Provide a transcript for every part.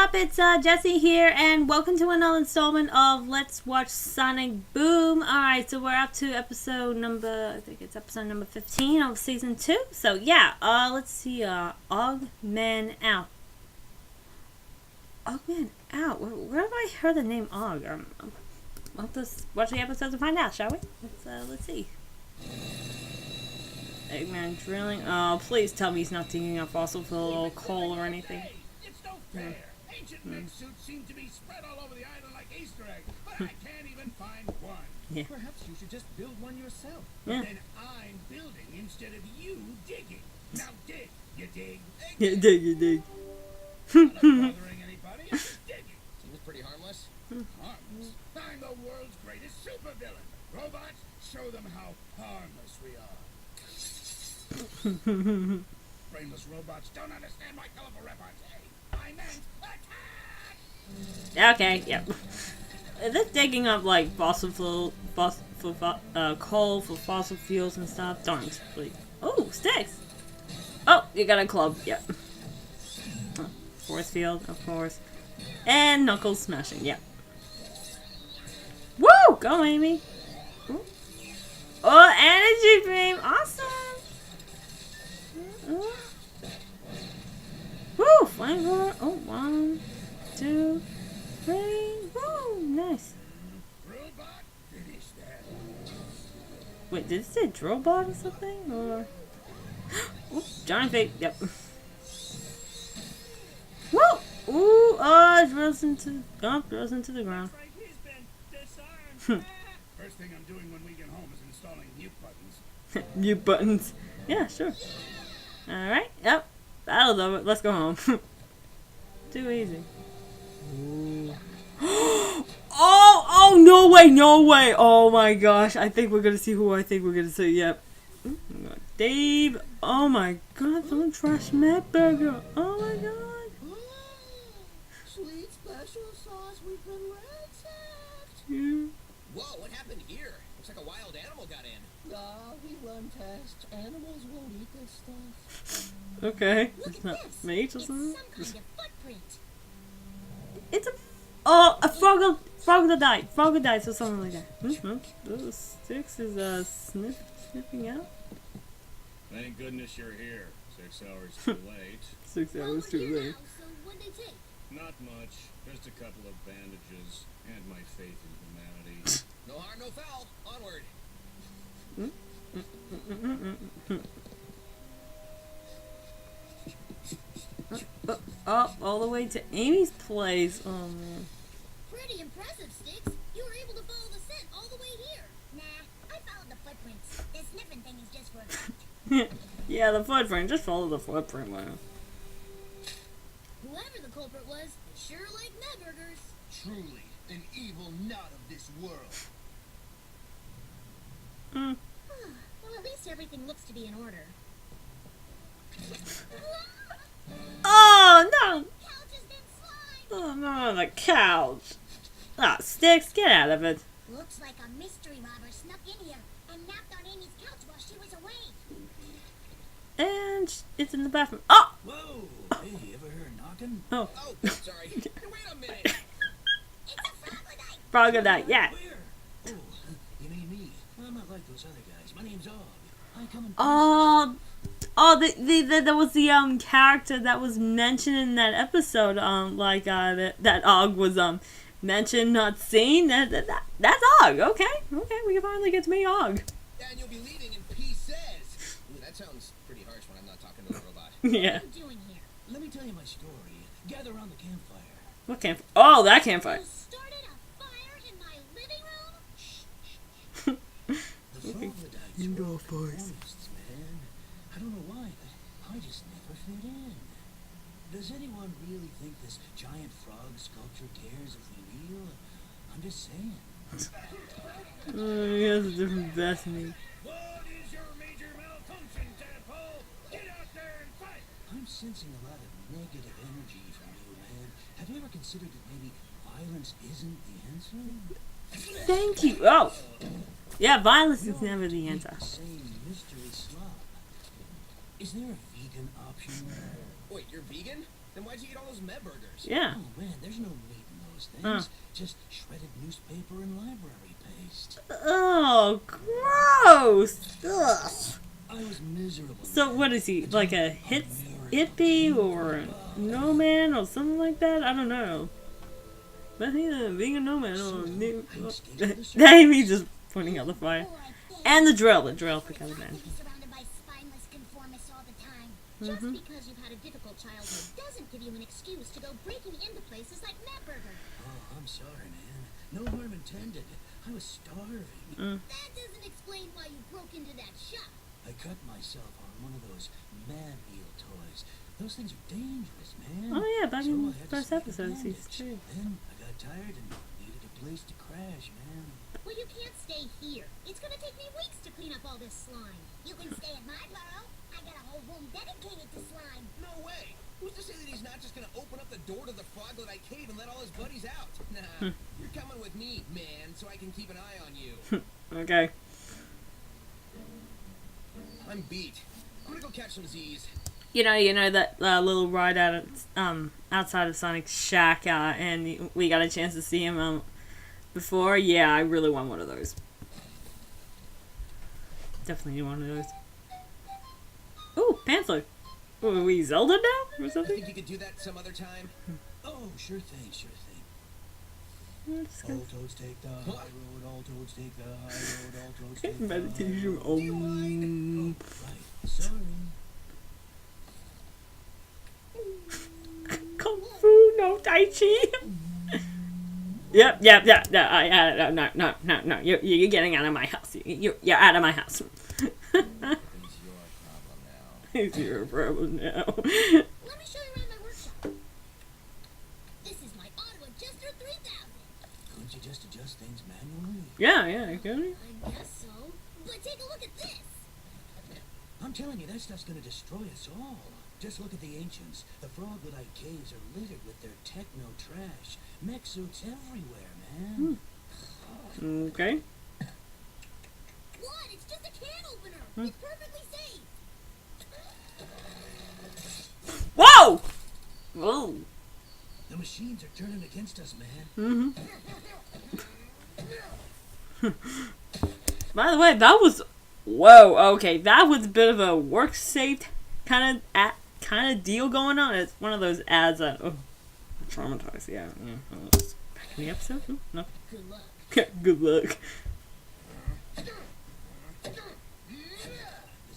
up? It's Jesse here, and welcome to another installment of Let's Watch Sonic Boom. Alright, so we're up to episode number, I think it's episode number 15 of season 2. So yeah, let's see, Eggman out. Eggman out? Where have I heard the name Ogg? We'll have to watch the episode to find out, shall we? Let's see. Eggman drilling. Oh, please tell me he's not digging up fossil fuel or coal or anything. It's no fair. Ancient mech suits seem to be spread all over the island like Easter eggs, but I can't even find one. Yeah. Perhaps you should just build one yourself. Yeah. Then I'm building instead of you digging. Now dig, you dig. Yeah, dig. Not bothering anybody, I'm just digging. Seems pretty harmless. Harmless? I'm the world's greatest supervillain. Robots, show them how harmless we are. Brainless robots don't understand my colorful repartee. I meant attack! Okay, yep. Is this digging up like fossil fuel, coal for fossil fuels and stuff? Don't, please. Oh, sticks! Oh, you got a club, yep. Force field, of course. And knuckles smashing, yep. Woo! Go, Amy! Ooh. Oh, energy beam! Awesome! Woo! Flamethrower! Oh, 1, 2, 3. Woo! Nice. Robot, finish that. Wait, did it say Drillbot or something? Or oops, giant bait. Yep. Woo! Ooh! Oh, it drills into the ground. First thing I'm doing when we get home is installing mute buttons. Mute buttons. Yeah, sure. All right. Yep. Battle's over. Let's go home. Too easy. Ooh. Oh, no way. Oh my gosh. I think we're going to see who I think we're going to see. Yep. Dave. Oh my god. Don't trash Matt Burger. Oh my god. Sweet special sauce, we've been ransacked. Yeah. Whoa, what happened here? Looks like a wild animal got in. We run tests. Animals won't eat this stuff. Okay. Look It's at not this. meat or It's something? some kind of footprint. It's a frog that died, so something like that. Those sticks is sniffing out. Thank goodness you're here. 6 hours too late. 6 Well, hours we're too here late. now, so what'd they take? Not much. Just a couple of bandages and my faith in humanity. No harm, no foul. Onward. All the way to Amy's place. Oh man. Pretty impressive, Sticks. You were able to follow the scent all the way here. Nah, I followed the footprints. This sniffing thing is just for effect. Yeah, the footprint. Just follow the footprint, man. Whoever the culprit was, they sure like med burgers. Truly, an evil not of this world. Well, at least everything looks to be in order. Oh no! Couch has been slimed. Oh no, the couch. Ah, Sticks, get out of it. Looks like a mystery robber snuck in here and napped on Amy's couch while she was away. And it's in the bathroom. Oh! Whoa! Hey, ever heard knocking? Oh. Oh, sorry. Hey, wait a minute. It's a froglodyte. Froglodyte, yeah. Where? Oh, you mean me? Well, I'm not like those other guys. My name's Ogg. I come in There was the character that was mentioned in that episode, that Ogg was mentioned, not seen. That's Ogg. Okay, we can finally get to meet Ogg. And you'll be leaving in pieces. Ooh, that sounds pretty harsh when I'm not talking to a robot. Yeah. What are you doing here? Let me tell you my story. Gather around the campfire. What campfire? Oh, that campfire. You started a fire in my living room? The troglodytes Indoor were fires. conformists, man. I don't know why, but I just never fit in. Does anyone really think this giant frog sculpture cares if we kneel? I'm just saying. He has a different vest than me. What is your major malfunction, Tadpole? Get out there and fight! I'm sensing a lot of negative energy from you, man. Have you ever considered that maybe violence isn't the answer? Thank you. Oh, yeah. Violence is never the answer. The same mystery slob. Is there a vegan option? Wait, you're vegan? Then why'd you eat all those med burgers? Yeah. Oh man, there's no meat in those things. Just shredded newspaper and library paste. Oh, gross! Ugh. I was miserable. So what is he, like a hippie or a nomad or something like that? I don't know. But he's being a nomad or Amy's just pointing out the fire. And the drill pick up the man. Surrounded by spineless conformists all the time. Just because you've had a difficult childhood doesn't give you an excuse to go breaking into places like Matburger. Oh, I'm sorry, man. No harm intended. I was starving. That doesn't explain why you broke into that shop. I cut myself on one of those man meal toys. Those things are dangerous, man. Oh yeah, back in I the had to first sneak a episode, season bandage. 2. Then I got tired and needed a place to crash, man. Well, you can't stay here. It's gonna take me weeks to clean up all this slime. You can stay at my burrow. I got a whole room dedicated to slime. No way. Who's to say that he's not just gonna open up the door to the Froglodyte cave and let all his buddies out? Nah, you're coming with me, man, so I can keep an eye on you. Okay. I'm beat. I'm gonna go catch some Z's. You know that little ride out outside of Sonic's shack, and we got a chance to see him before. Yeah, I really want one of those. Definitely need one of those. Ooh, pamphlet. Ooh, are we Zelda now or I something? think you could do that some other time. Oh, sure thing, sure thing. Let's go. All toads take the high road, all toads take the high road, all toads take the Meditation. high road. Oh. Right, sorry. Kung Fu, no Tai Chi. Yep. No. You're getting out of my house. You're out of my house. It's your problem now. Let me show you around my workshop. This is my auto adjuster 3000. Couldn't you just adjust things manually? Yeah, can I guess so. But take a look at this. I'm telling you, that stuff's gonna destroy us all. Just look at the ancients. The Froglodyte caves are littered with their techno trash. Mech suits everywhere, man. Okay. What? It's just a can opener. It's perfectly safe. Whoa! Whoa. The machines are turning against us, man. By the way, that was... Whoa, okay. That was a bit of a work safe kind of deal going on. It's one of those ads that... Oh, traumatized, yeah. Back in the episode? No. Good luck. Good luck. Does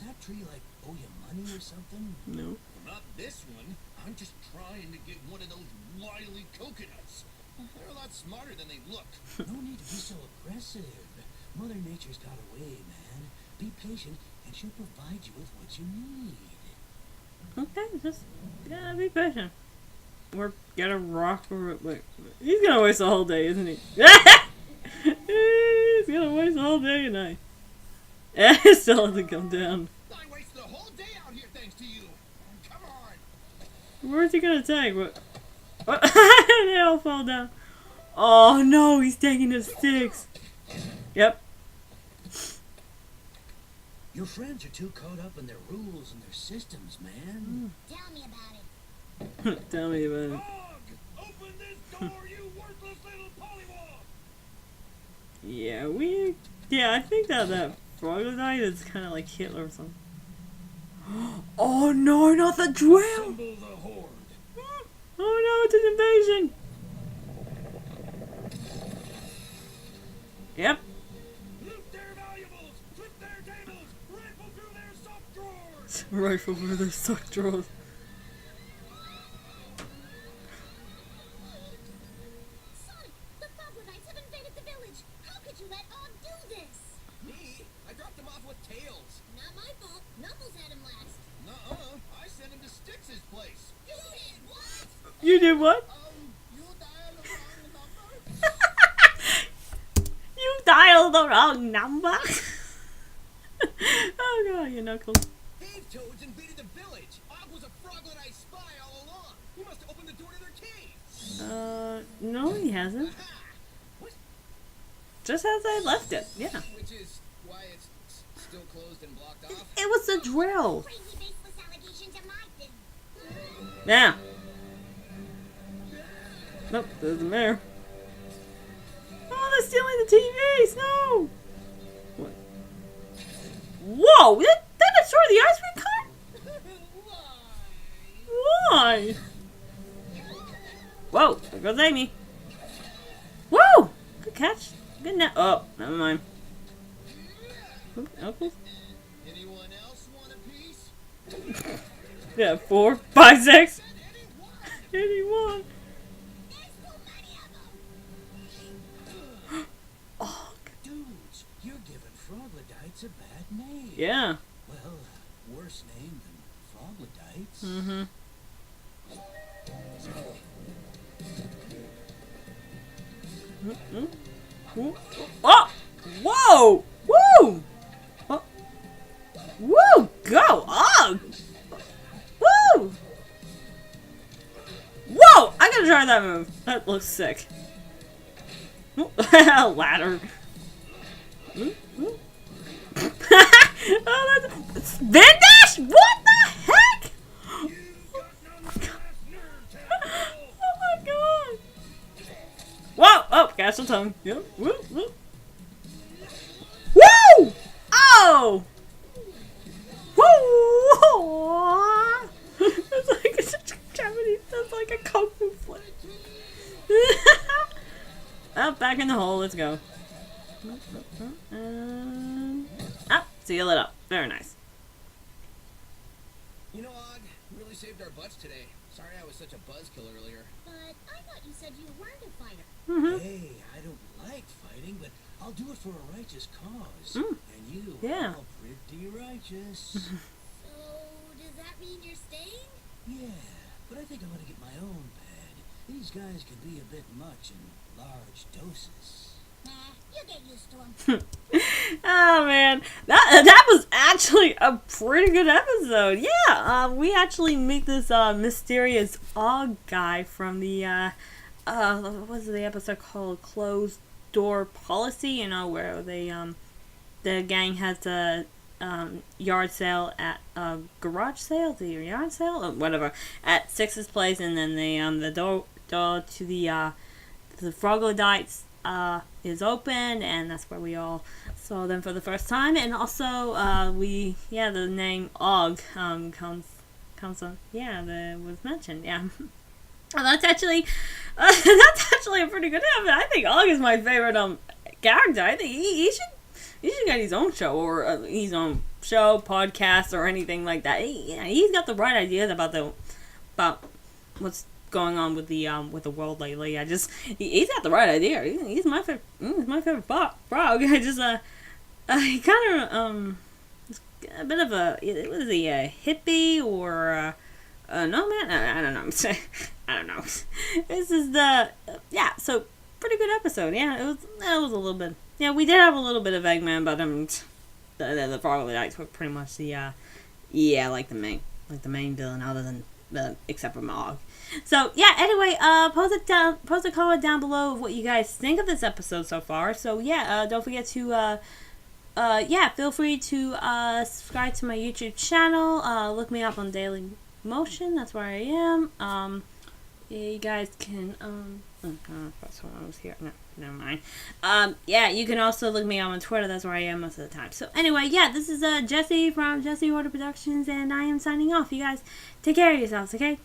that tree, like, owe you money or something? No. Not this one. I'm just trying to get one of those wily coconuts. They're a lot smarter than they look. No need to be so aggressive. Mother Nature's got a way, man. Be patient, and she'll provide you with what you need. Okay, just gotta be patient. Or get a rock or... Wait, he's gonna waste the whole day, isn't he? He's gonna waste the whole day tonight. It still hasn't come down. I wasted the whole day out here thanks to you. Come on. Where's he gonna take? What? They all fall down. Oh no, he's taking the sticks. Yep. Your friends are too caught up in their rules and their systems, man. Tell me about it. Tell me about it. Dog! Open this door, you worthless little pollywog! Yeah, I think that Froglodyte is kind of like Hitler or something. Oh no, not the drill! Assemble the horde. Oh no, it's an invasion! Yep. Loot their valuables! Flip their tables! Rifle through their sock drawers! Rifle through their sock drawers. Sonic, the Froglodytes have invaded the village. How could you let Og do this? Me? I dropped him off with Tails. Not my fault. Knuckles had him last. Nuh-uh. I sent him to Styx's place. You did what? You did what? You dialed the wrong number? You dialed the wrong number. Oh god, you Knuckles. Cave toads invaded the village. Og was a Froglodyte spy all along. He must have opened the door to their cave. No he hasn't. Aha! What? Just as I left it, yeah. Which is why it's still closed and blocked off. It was a drill. Crazy baseless allegations are my thing. Yeah. Nope, there's the mayor. Oh, they're stealing the TVs! No! What? Whoa! That destroyed the ice cream cart? Why? Whoa! There goes Amy. Whoa! Good catch. Good net. Oh, never mind. Okay. Anyone else want a piece? Yeah, 4, 5, 6. 81. Oh, Dudes, you're giving troglodytes a bad name. yeah. Well, worse name than troglodytes. Mm-hmm. Oh! Whoa! Woo! Oh. Woo! Go! Oh! Woo! Whoa! I gotta try that move. That looks sick. Ladder. Oh, that's Vindish! What the heck? Oh my god! Whoa! Oh, castle tongue. Yep. Woo! Woo! Woo! Oh! Woo! It's like it's Japanese. That's like a kung fu flip. Oh, back in the hole. Let's go. Up. Seal it up. Very nice. You know, Og, really saved our butts today. Sorry I was such a buzzkill earlier. But I thought you said you weren't a fighter. Hey, I don't like fighting, but I'll do it for a righteous cause. Mm. And you Yeah. are pretty righteous. So, does that mean you're staying? Yeah, but I think I'm gonna get my own pad. These guys can be a bit much in large doses. Nah, you'll get used to them. Oh man, that was actually a pretty good episode. Yeah, we actually meet this mysterious Og guy from the what was the episode called? Closed Door Policy. You know, where they the gang has a yard sale at garage sale, the yard sale, or whatever, at Six's place, and then the door to the Froglodytes is open, and that's where we all saw them for the first time. And also the name Og comes on, that was mentioned. Yeah. Oh, that's actually a pretty good episode. I think Og is my favorite character. I think he should get his own show, or his own show, podcast, or anything like that. He's got the right ideas about what's going on with the world lately. He's got the right idea. He's my favorite frog. I just he kind of a bit of a, was he a hippie or no man? I don't know. I don't know. This is so pretty good episode. Yeah, it was a little bit. Yeah, we did have a little bit of Eggman, but the Froglodytes were pretty much the the main villain, other than except for Mog. So yeah, anyway, post a comment down below of what you guys think of this episode so far. So yeah, don't forget to feel free to subscribe to my YouTube channel. Look me up on Daily Motion. That's where I am. You guys can that's when I was here. No, never mind. You can also look me up on Twitter. That's where I am most of the time. So anyway, this is Jesse from Jesse Order Productions, and I am signing off. You guys take care of yourselves, okay?